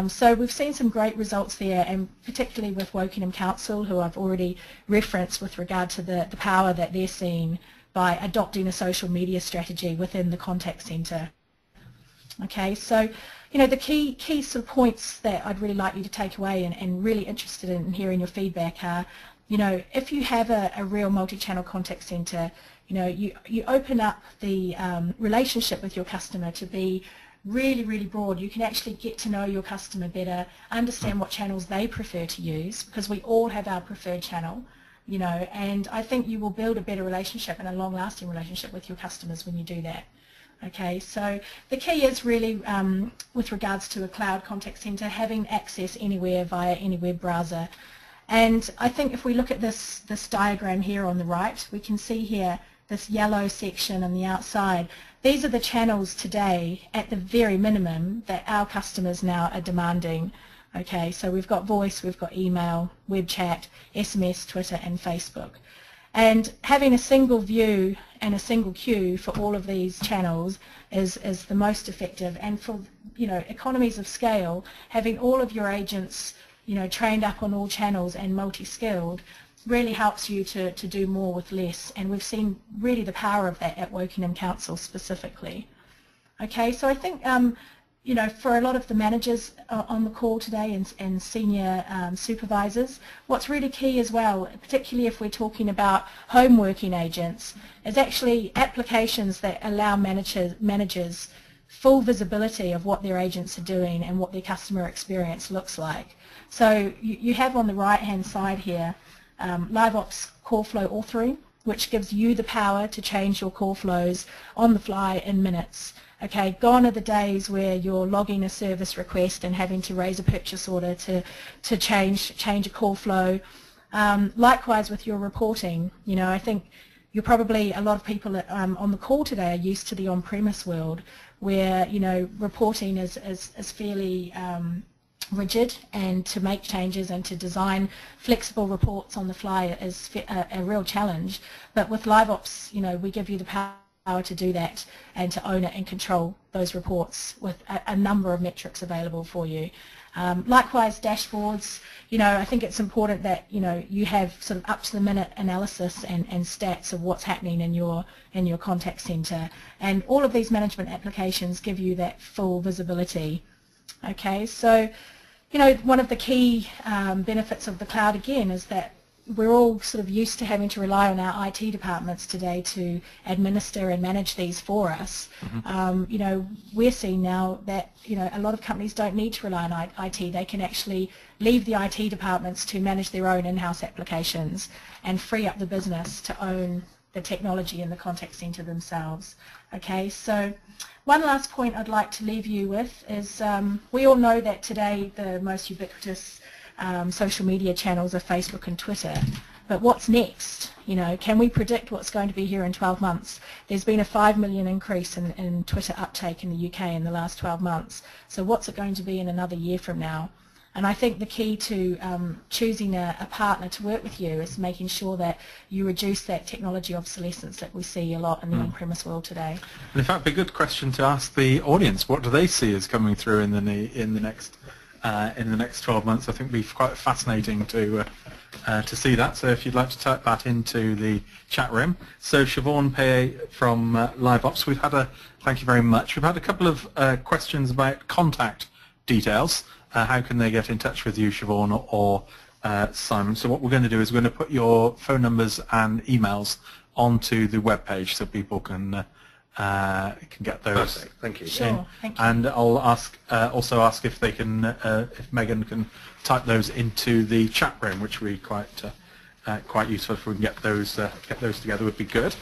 So we've seen some great results there, and particularly with Wokingham Council, who I've already referenced with regard to the power that they're seeing by adopting a social media strategy within the contact centre. Okay, so you know the key sort of points that I'd really like you to take away and really interested in hearing your feedback are, you know, if you have a real multi-channel contact centre, you know, you open up the relationship with your customer to be really, really broad. You can actually get to know your customer better, understand what channels they prefer to use, because we all have our preferred channel, you know, and I think you will build a better relationship and a long-lasting relationship with your customers when you do that. Okay, so the key is really, with regards to a cloud contact centre, having access anywhere via any web browser. And I think if we look at this diagram here on the right, we can see here this yellow section on the outside. These are the channels today, at the very minimum, that our customers now are demanding. Okay, so we've got voice, we've got email, web chat, SMS, Twitter and Facebook. And having a single view and a single queue for all of these channels is the most effective. And for, you know, economies of scale, having all of your agents, you know, trained up on all channels and multi-skilled really helps you to do more with less. And we've seen really the power of that at Wokingham Council specifically. Okay, so I think you know, for a lot of the managers on the call today and senior supervisors, what's really key as well, particularly if we're talking about home working agents, is actually applications that allow managers full visibility of what their agents are doing and what their customer experience looks like. So you have on the right hand side here LiveOps call flow authoring, which gives you the power to change your call flows on the fly in minutes. Okay, gone are the days where you're logging a service request and having to raise a purchase order to change a call flow. Likewise with your reporting, you know, I think you're probably, a lot of people on the call today are used to the on-premise world where, you know, reporting is fairly rigid, and to make changes and to design flexible reports on the fly is a real challenge. But with LiveOps, you know, we give you the power to do that and to own it and control those reports with a number of metrics available for you. Likewise, dashboards, you know, I think it's important that, you know, you have sort of up-to-the-minute analysis and stats of what's happening in your contact centre, and all of these management applications give you that full visibility. Okay, so, you know, one of the key benefits of the cloud again is that we're all sort of used to having to rely on our IT departments today to administer and manage these for us. Mm-hmm. You know, we're seeing now that, you know, a lot of companies don't need to rely on IT. They can actually leave the IT departments to manage their own in-house applications and free up the business to own the technology in the contact centre themselves. Okay, so one last point I'd like to leave you with is we all know that today the most ubiquitous social media channels are Facebook and Twitter, but what's next? You know, can we predict what's going to be here in 12 months? There's been a 5 million increase in Twitter uptake in the UK in the last 12 months. So what's it going to be in another year from now? And I think the key to choosing a partner to work with you is making sure that you reduce that technology obsolescence that we see a lot in the on-premise world today. And in fact, it'd be a good question to ask the audience. What do they see as coming through in the next 12 months? I think it'd be quite fascinating to see that. So if you'd like to type that into the chat room. So Siobhan Payet from LiveOps, thank you very much. We've had a couple of questions about contact details. How can they get in touch with you, Siobhan or Simon? So what we're going to do is we're going to put your phone numbers and emails onto the web page so people can get those. Perfect. Thank you. Sure. Thank you. And I'll also ask if they can, if Megan can type those into the chat room, which would be quite useful. If we can get those together, would be good.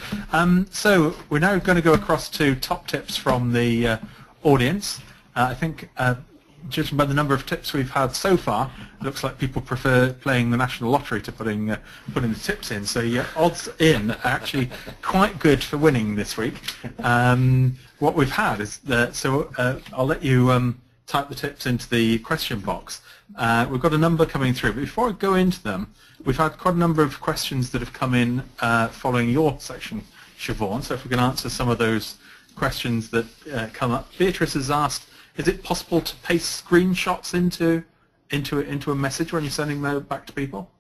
So we're now going to go across to top tips from the audience. I think. Judging by the number of tips we've had so far, it looks like people prefer playing the National Lottery to putting the tips in. So your odds in are actually quite good for winning this week. What we've had is I'll let you type the tips into the question box. We've got a number coming through, but before I go into them, we've had quite a number of questions that have come in following your section, Siobhan. So if we can answer some of those questions that come up. Beatrice has asked, is it possible to paste screenshots into a message when you're sending them back to people?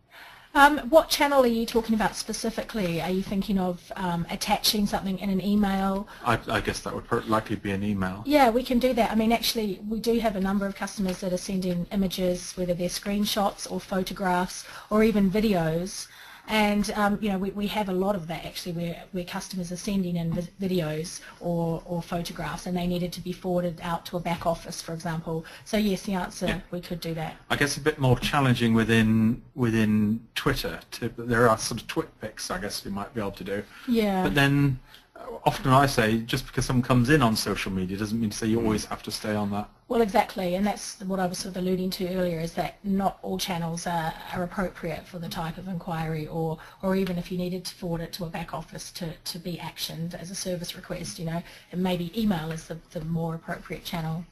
What channel are you talking about specifically? Are you thinking of attaching something in an email? I guess that would likely be an email. Yeah, we can do that. I mean, actually, we do have a number of customers that are sending images, whether they're screenshots or photographs or even videos. And you know, we have a lot of that actually, where customers are sending in videos or photographs, and they needed to be forwarded out to a back office, for example. So yes, the answer, we could do that. I guess a bit more challenging within Twitter. There are sort of twit pics, I guess, you might be able to do. Yeah. But then often I say, just because someone comes in on social media doesn't mean to say you always have to stay on that. Well, exactly, and that's what I was sort of alluding to earlier, is that not all channels are appropriate for the type of inquiry, or even if you needed to forward it to a back office to be actioned as a service request, you know, and maybe email is the more appropriate channel.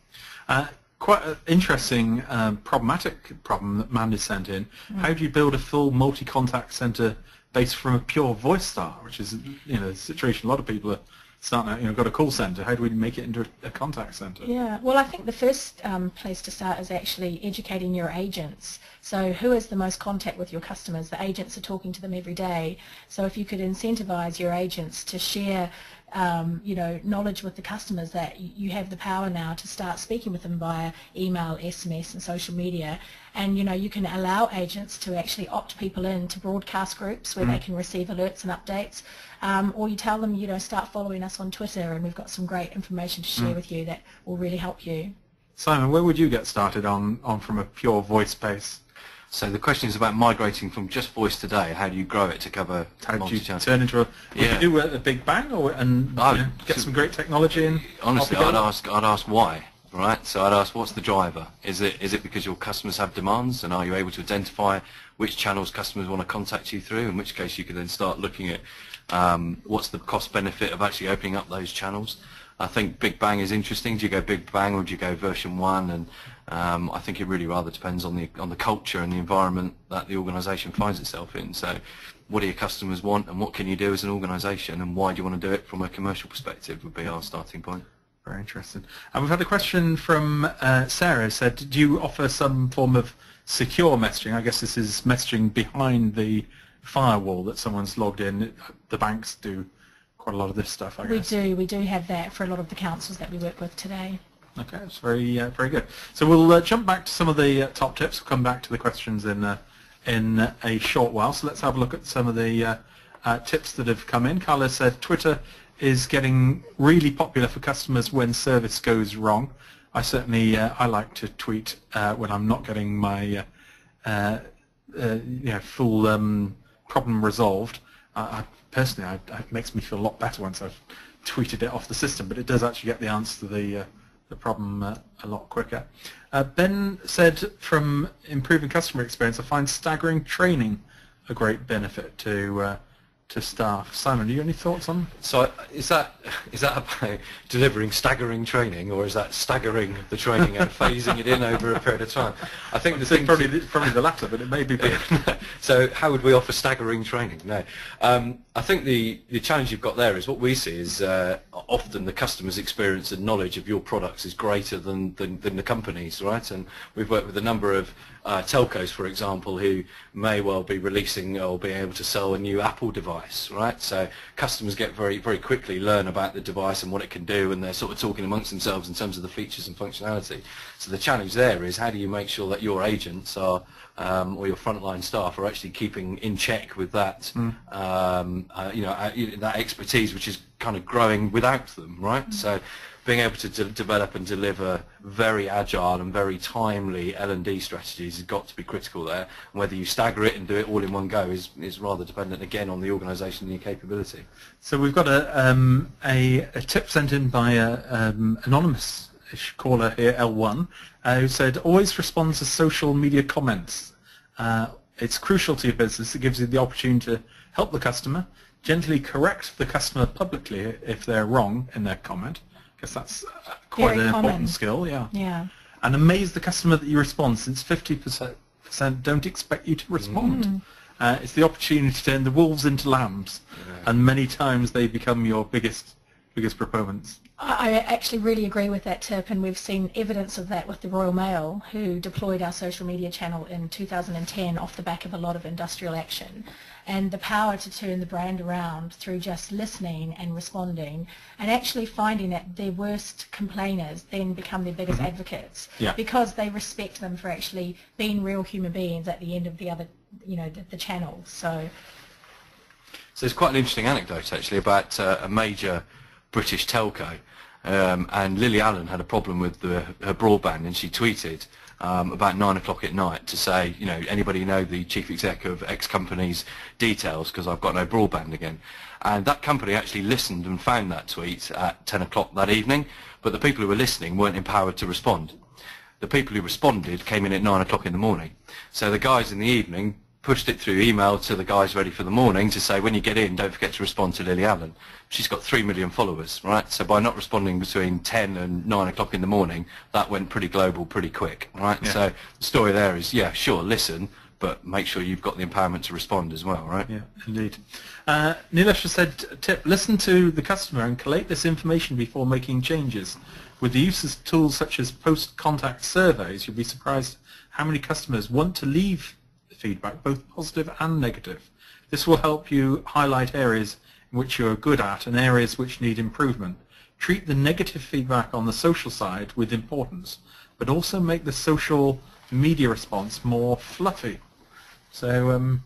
Quite an interesting problematic problem that Mandy sent in. How do you build a full multi-contact centre based from a pure voice start, which is, you know, the situation a lot of people are starting out, you know, got a call centre. How do we make it into a contact centre? Yeah, well, I think the first place to start is actually educating your agents. So who has the most contact with your customers? The agents are talking to them every day. So if you could incentivise your agents to share you know, knowledge with the customers, that you have the power now to start speaking with them via email, SMS and social media, and you know, you can allow agents to actually opt people in to broadcast groups where they can receive alerts and updates, or you tell them, you know, start following us on Twitter and we've got some great information to share with you that will really help you. Simon, where would you get started on from a pure voice base? So the question is about migrating from just voice today. How do you grow it to cover multi-channel? How do you turn into a... Would you do a big bang and you know, get some great technology in? Honestly, I'd ask why, right? So I'd ask, what's the driver? Is it because your customers have demands, and are you able to identify which channels customers want to contact you through? In which case you can then start looking at what's the cost benefit of actually opening up those channels. I think Big Bang is interesting. Do you go Big Bang or do you go version 1? And I think it really rather depends on the culture and the environment that the organisation finds itself in. So what do your customers want, and what can you do as an organisation, and why do you want to do it from a commercial perspective would be our starting point. Very interesting. And we've had a question from Sarah, who said, do you offer some form of secure messaging? I guess this is messaging behind the firewall that someone's logged in. The banks do quite a lot of this stuff, I guess. We do have that for a lot of the councils that we work with today. Okay, that's very good. So we'll jump back to some of the top tips. We'll come back to the questions in a short while. So let's have a look at some of the tips that have come in. Carla said Twitter is getting really popular for customers when service goes wrong. I certainly I like to tweet when I'm not getting my full problem resolved. Personally, it makes me feel a lot better once I've tweeted it off the system, but it does actually get the answer to the problem a lot quicker. Ben said, from improving customer experience, I find staggering training a great benefit to to staff. Simon, do you have any thoughts on? So is that about delivering staggering training, or is that staggering the training and phasing it in over a period of time? I think probably the latter, but it may be both. So how would we offer staggering training? No. I think the challenge you've got there is what we see is often the customer's experience and knowledge of your products is greater than the company's, right? And we've worked with a number of telcos, for example, who may well be releasing or being able to sell a new Apple device, right? So customers get very quickly learn about the device and what it can do, and they're sort of talking amongst themselves in terms of the features and functionality. So the challenge there is, how do you make sure that your agents are or your frontline staff are actually keeping in check with that, that expertise, which is kind of growing without them, right? So being able to develop and deliver very agile and very timely L&D strategies has got to be critical there. And whether you stagger it and do it all in one go is rather dependent, again, on the organisation and your capability. So we've got a tip sent in by an anonymous caller here, L1, who said, always respond to social media comments. It's crucial to your business. It gives you the opportunity to help the customer, gently correct the customer publicly if they're wrong in their comment. I guess that's quite an important skill, yeah. And amaze the customer that you respond, since 50% don't expect you to respond. It's the opportunity to turn the wolves into lambs, and many times they become your biggest proponents. I actually really agree with that tip, and we've seen evidence of that with the Royal Mail, who deployed our social media channel in 2010 off the back of a lot of industrial action. And the power to turn the brand around through just listening and responding, and actually finding that their worst complainers then become their biggest advocates, because they respect them for actually being real human beings at the end of the other, the channel. So there's quite an interesting anecdote actually about a major British telco, and Lily Allen had a problem with her broadband, and she tweeted about 9 o'clock at night to say, anybody know the chief exec of X company's details, because I've got no broadband again. And that company actually listened and found that tweet at 10 o'clock that evening, but the people who were listening weren't empowered to respond. The people who responded came in at 9 o'clock in the morning. So the guys in the evening pushed it through email to the guys ready for the morning to say, when you get in, don't forget to respond to Lily Allen. She's got 3 million followers, right? So by not responding between 10 and 9 o'clock in the morning, that went pretty global pretty quick, right? Yeah. So the story there is, sure, listen, but make sure you've got the empowerment to respond as well, right? Yeah, indeed. Nilesh has said, tip, listen to the customer and collate this information before making changes. With the use of tools such as post-contact surveys, you'll be surprised how many customers want to leave feedback, both positive and negative. This will help you highlight areas in which you're good at and areas which need improvement. Treat the negative feedback on the social side with importance, but also make the social media response more fluffy. So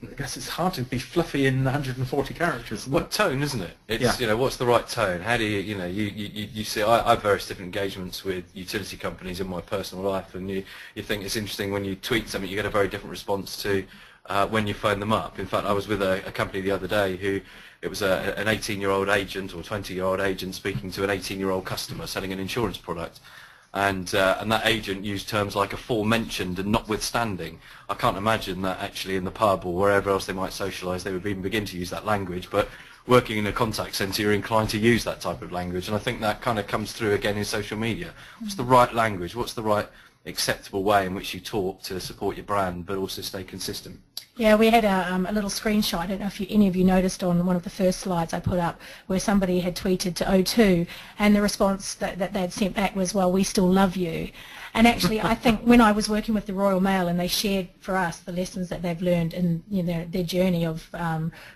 I guess it's hard to be fluffy in 140 characters. What tone, isn't it? It's what's the right tone? How do you see? I have various different engagements with utility companies in my personal life, and you think it's interesting when you tweet something, you get a very different response to when you phone them up. In fact, I was with a company the other day who it was an 18-year-old agent or 20-year-old agent speaking to an 18-year-old customer selling an insurance product. And that agent used terms like aforementioned and notwithstanding. I can't imagine that actually in the pub or wherever else they might socialise they would even begin to use that language, but working in a contact centre you're inclined to use that type of language, and I think that kind of comes through again in social media. What's the right language? What's the right acceptable way in which you talk to support your brand but also stay consistent? Yeah, we had a little screenshot, I don't know if any of you noticed on one of the first slides I put up, where somebody had tweeted to O2, and the response that they'd sent back was, well, we still love you. And actually, I think when I was working with the Royal Mail and they shared for us the lessons that they've learned in their journey of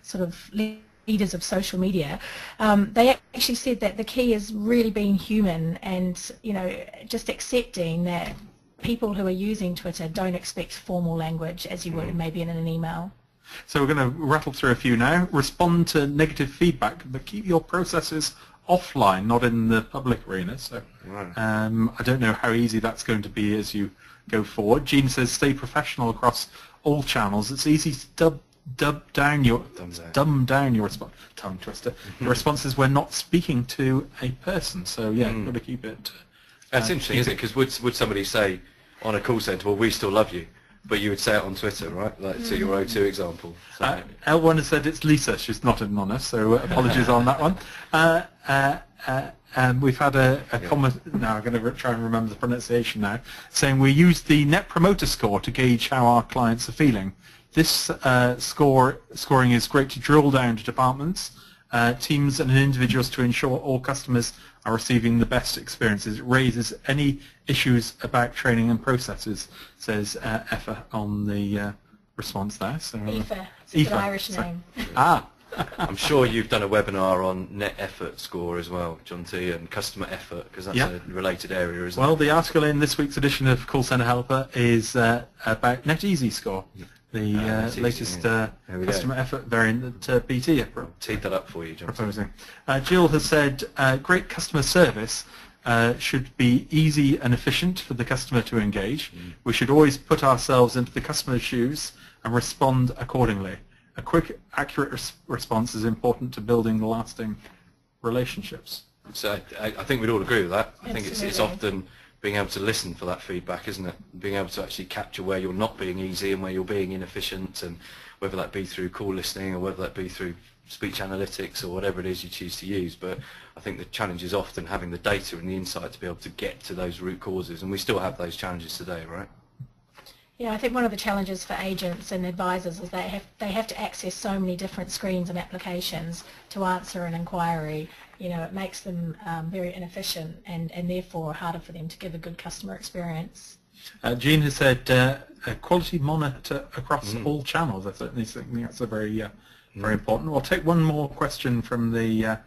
sort of leaders of social media, they actually said that the key is really being human and, just accepting that people who are using Twitter don't expect formal language as you would maybe in an email. So we're going to rattle through a few now. Respond to negative feedback, but keep your processes offline, not in the public arena. So I don't know how easy that's going to be as you go forward. Jean says, stay professional across all channels. It's easy to dumb down your response. Tongue twister. Your responses when not speaking to a person. So got to keep it. That's interesting, isn't it? Because would somebody say on a call centre, well, we still love you, But you would say it on Twitter, right? Like to your O2 example. So. L1 has said it's Lisa. She's not anonymous, so apologies on that one. We've had a comment. Now I'm going to try and remember the pronunciation now. Saying we use the Net Promoter Score to gauge how our clients are feeling. This scoring is great to drill down to departments, teams, and individuals to ensure all customers are receiving the best experiences. It raises any issues about training and processes, says Aoife on the response there. So, Aoife, it's an Irish name. I'm sure you've done a webinar on net effort score as well, Jonty, and customer effort, because that's a related area, isn't it? Well, the article in this week's edition of Call Centre Helper is about NetEasy score, the latest customer effort variant that BT are teed that up for you, Jonty. proposing. Jill has said, great customer service should be easy and efficient for the customer to engage. We should always put ourselves into the customer's shoes and respond accordingly. A quick, accurate response is important to building lasting relationships. So I think we'd all agree with that. I think Absolutely. it's often being able to listen for that feedback, isn't it? Being able to actually capture where you're not being easy and where you're being inefficient, and whether that be through call listening or whether that be through speech analytics or whatever it is you choose to use. But I think the challenge is often having the data and the insight to be able to get to those root causes, and we still have those challenges today, right? Yeah, I think one of the challenges for agents and advisors is they have to access so many different screens and applications to answer an inquiry. You know, it makes them very inefficient and therefore harder for them to give a good customer experience. Jean has said a quality monitor across all channels. I certainly think that's a very important. We'll take one more question from the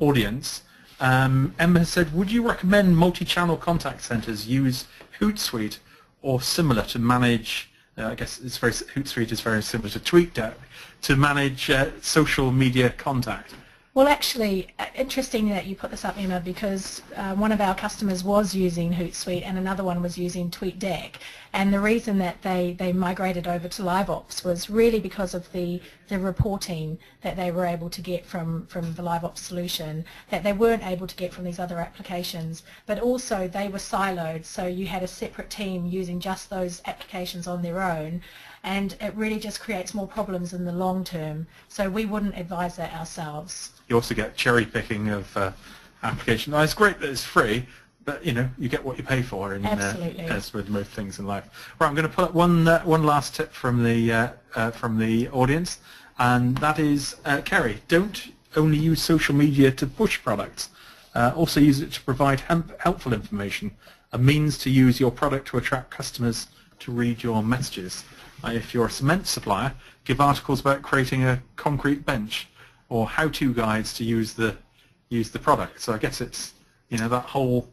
audience. Emma has said, would you recommend multi-channel contact centres use Hootsuite or similar to manage, I guess it's Hootsuite is very similar to TweetDeck, to manage social media contact? Well, actually, interesting that you put this up, Emma, because one of our customers was using Hootsuite and another one was using TweetDeck. And the reason that they migrated over to LiveOps was really because of the reporting that they were able to get from the LiveOps solution that they weren't able to get from these other applications. But also they were siloed, so you had a separate team using just those applications on their own. And it really just creates more problems in the long term. So we wouldn't advise that ourselves. You also get cherry picking of application. Now, it's great that it's free, but you know you get what you pay for, in, as with most things in life. Right, I'm going to put up one last tip from the audience, and that is, Kerry, don't only use social media to push products. Also use it to provide helpful information, a means to use your product to attract customers to read your messages. If you're a cement supplier, give articles about creating a concrete bench or how-to guides to use the product. So I guess it's, you know, that whole...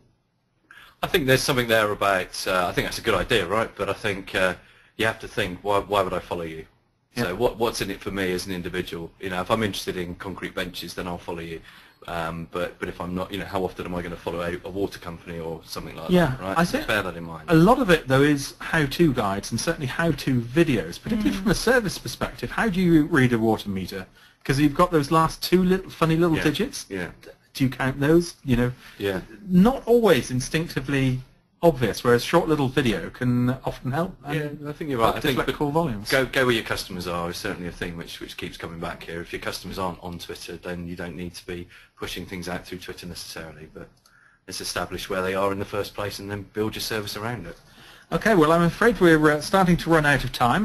I think there's something there about, I think that's a good idea, right? But I think you have to think, why would I follow you? Yeah. So what's in it for me as an individual? You know, if I'm interested in concrete benches, then I'll follow you. But if I'm not, you know, how often am I going to follow a water company or something like that? Right? I think bear that in mind. A lot of it, though, is how-to guides and certainly how-to videos, particularly from a service perspective. How do you read a water meter? Because you've got those last two funny little digits. Yeah. Do you count those? You know. Yeah. Not always instinctively obvious, whereas short little video can often help. Yeah, I think you're right. I think call volumes. Go where your customers are is certainly a thing which keeps coming back here. If your customers aren't on Twitter, then you don't need to be pushing things out through Twitter necessarily. But let's establish where they are in the first place and then build your service around it. Okay, well, I'm afraid we're starting to run out of time.